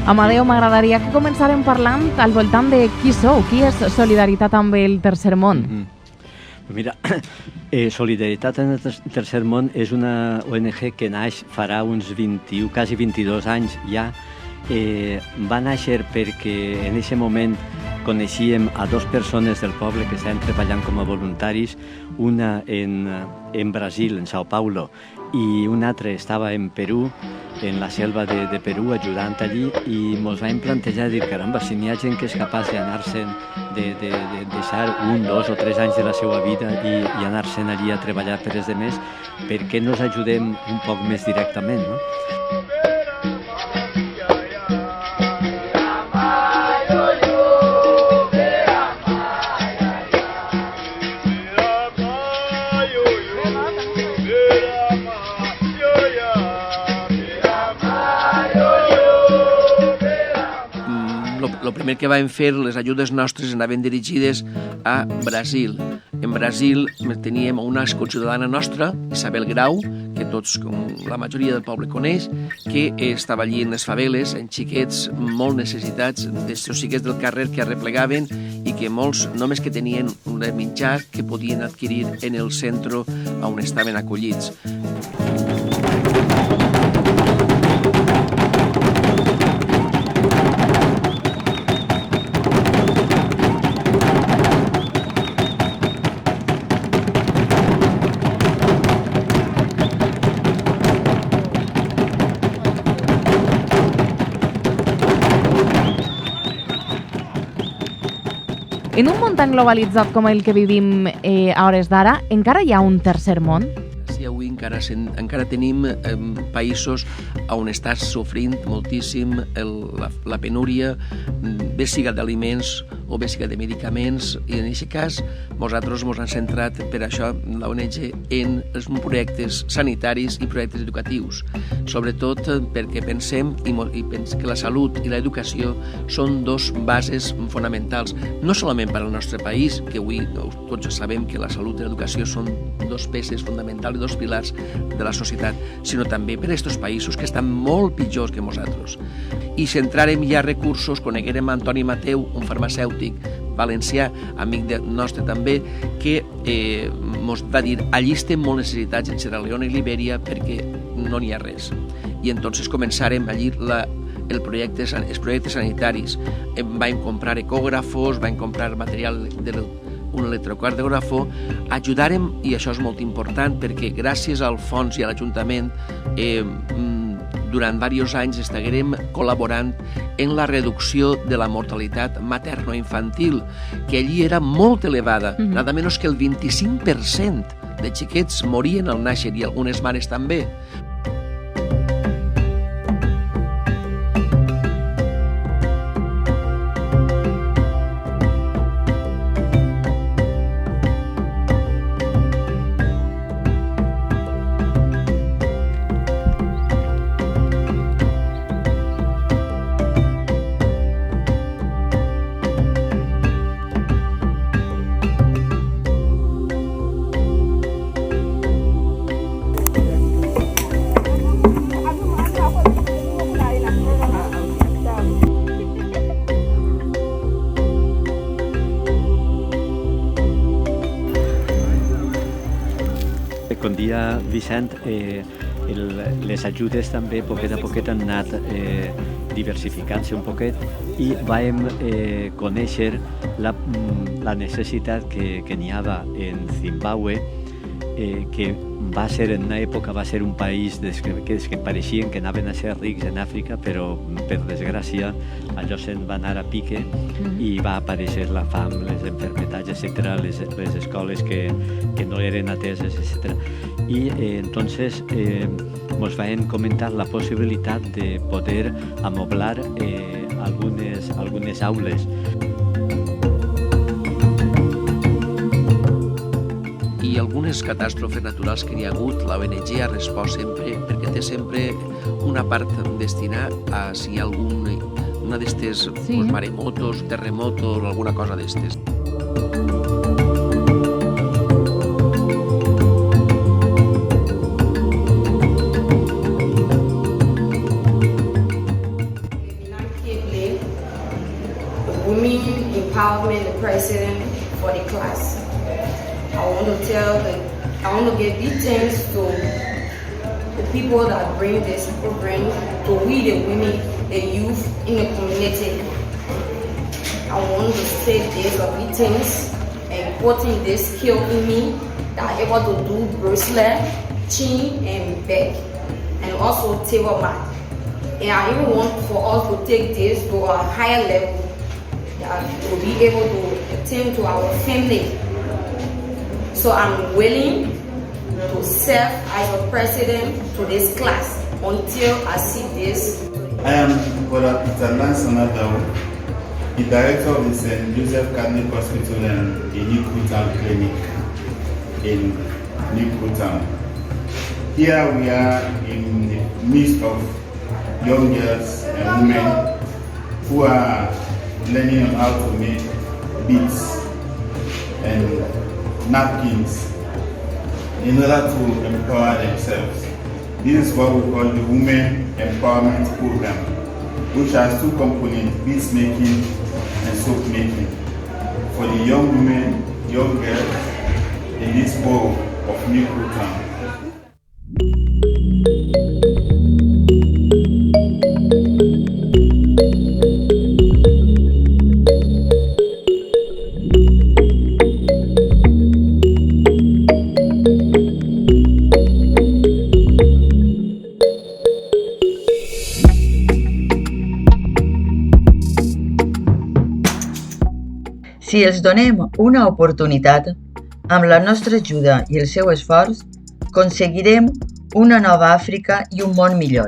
Amadeu, m'agradaria que començarem parlant al voltant de qui sou, qui és Solidaritat amb el Tercer Món. Mira, Solidaritat en el Tercer Món és una ONG que naix farà uns 21, quasi 22 anys ja. Va néixer perquè en aquest moment coneixíem a dues persones del poble que estaven treballant com a voluntaris, una en Brasil, en Sao Paulo, i una altra estava en Perú, en la selva de Perú, ajudant allí, i ens vam plantejar dir, caramba, si n'hi ha gent que és capaç d'anar-se'n, de deixar 1, 2 o 3 anys de la seva vida i anar-se'n allí a treballar per els demés, per què no els ajudem un poc més directament, no? El primer que vam fer, les ajudes nostres anaven dirigides a Brasil. En Brasil teníem una conciutadana nostra, Isabel Grau, que tots, com la majoria del poble coneix, que estava allí en les faveles, en xiquets molt necessitats, d'aquests xiquets del carrer que arreplegaven i que molts només que tenien un menjar que podien adquirir en el centre on estaven acollits. En un món tan globalitzat com el que vivim a hores d'ara, encara hi ha un tercer món? Sí, avui encara tenim països on està sofrint moltíssim la penúria, bé siga d'aliments o bé siga de medicaments, i en aquest cas nosaltres ens hem centrat per això la ONG en els projectes sanitaris i projectes educatius, sobretot perquè pensem que la salut i l'educació són dos bases fonamentals, no solament per al nostre país, que avui tots ja sabem que la salut i l'educació són dos peces fonamentals i dos pilars de la societat, sinó també per a aquests països que estan molt pitjors que nosaltres. I centrarem ja recursos, coneguerem Antoni Mateu, un farmacèutic valencià, amic nostre també, que ens va dir, allí estem molt necessitats en Sierra Leone i Libèria perquè no n'hi ha res. I entonces començarem allí els projectes sanitaris. Vam comprar ecògrafos, vam comprar material un electrocardiògrafo, ajudarem, i això és molt important perquè gràcies al fons i a l'Ajuntament durant diversos anys estarem col·laborant en la reducció de la mortalitat materno-infantil, que allí era molt elevada, nada menys que el 25% de xiquets morien al nàixer i algunes mares també. Com dia Vicent, les ajudes també poquet a poquet han anat diversificant-se un poquet i vam conèixer la necessitat que n'hi havia en Zimbabue, que va ser en una època un país que pareixien que anaven a ser rics en Àfrica, però per desgràcia allò se'n va anar a pique i va aparèixer la fam, les enfermetats, etc., les escoles que no eren ateses, etc. I entonces ens van comentar la possibilitat de poder amoblar algunes aules. I algunes catàstrofes naturals que n'hi ha hagut, la ONG ha respost sempre, perquè té sempre una part destinada a si hi ha una d'estes maremotos, terremotos o alguna cosa d'estes. women empowerment president for the class. I want to give big thanks to the people that bring this program to we the women, the youth in the community. I want to say this for big thanks and putting this skill in me that I'm able to do bracelet, chain and bag, and also table mat. And I even want for us to take this to a higher level, that to be able to attend to our family. So I'm willing to serve as a president to this class until I see this. I am Brother Peter Lansonadao, the director of the St. Joseph Catholic Hospital and the Nikru Town Clinic in Nikru Town. Here we are in the midst of young girls and women who are learning how to make beads and napkins in order to empower themselves. This is what we call the Women Empowerment Program, which has two components, beads making and soap making. For the young women, young girls in this bowl of Nikru Town. Si els donem una oportunitat, amb la nostra ajuda i el seu esforç, aconseguirem una nova Àfrica i un món millor.